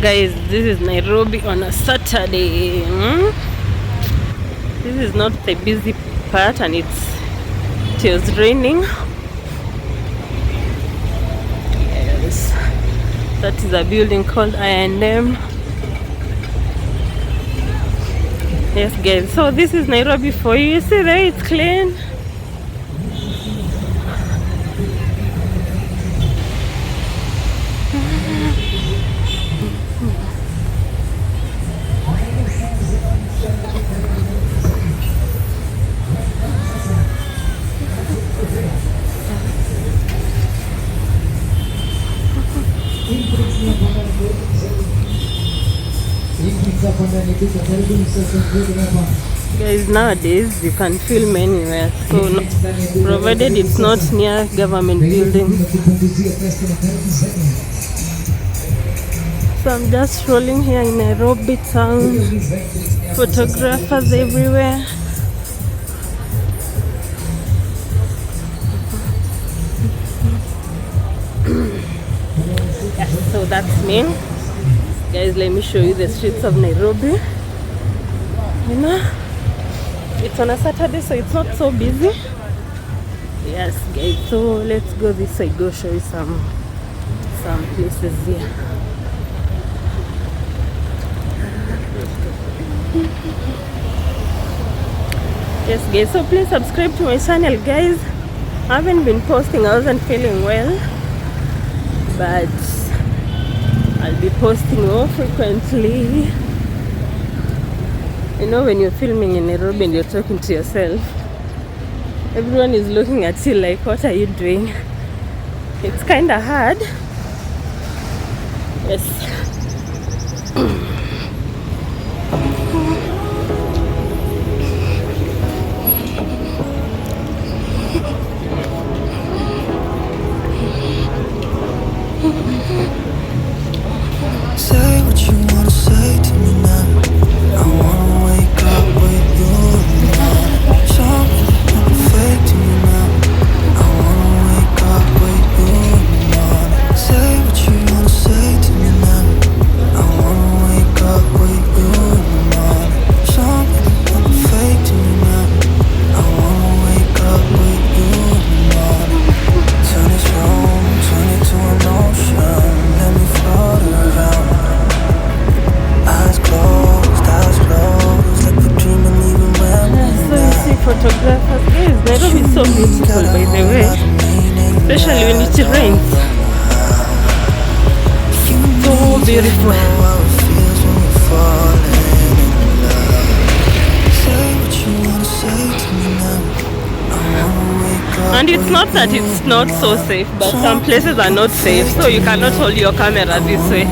guys, this is Nairobi on a Saturday. This is not the busy part, and it was raining. Yes, that is a building called I&M. Yes guys, so this is Nairobi for you. You see there, it's clean. Guys, nowadays you can film anywhere, so provided it's not near government buildings. So I'm just rolling here in Nairobi town. Photographers everywhere. Yeah, so that's me. Guys, let me show you the streets of Nairobi. You know, it's on a Saturday, so it's not so busy. Yes guys, so let's go this way, go show you some places here. Yes guys, so please subscribe to my channel guys. I haven't been posting, I wasn't feeling well, but I'll be posting more frequently. You know, when you're filming in Nairobi and you're talking to yourself, everyone is looking at you like, what are you doing? It's kind of hard. Yes. Say what you wanna say to me now. I wanna wake up with you in the morning. Something fake to me now. I wanna wake up with you in the morning. Say what you wanna say to me now. I wanna wake up with you in the morning. Something fake to me now. I wanna wake up with you in the morning. Turn this room, turn it to an ocean. Let me float around. Eyes closed, like we're dreaming even when So you see photographers. Guys, Nairobi is so beautiful by the way, especially when it rains. So beautiful. And it's not that it's not so safe, but some places are not safe, so you cannot hold your camera this way.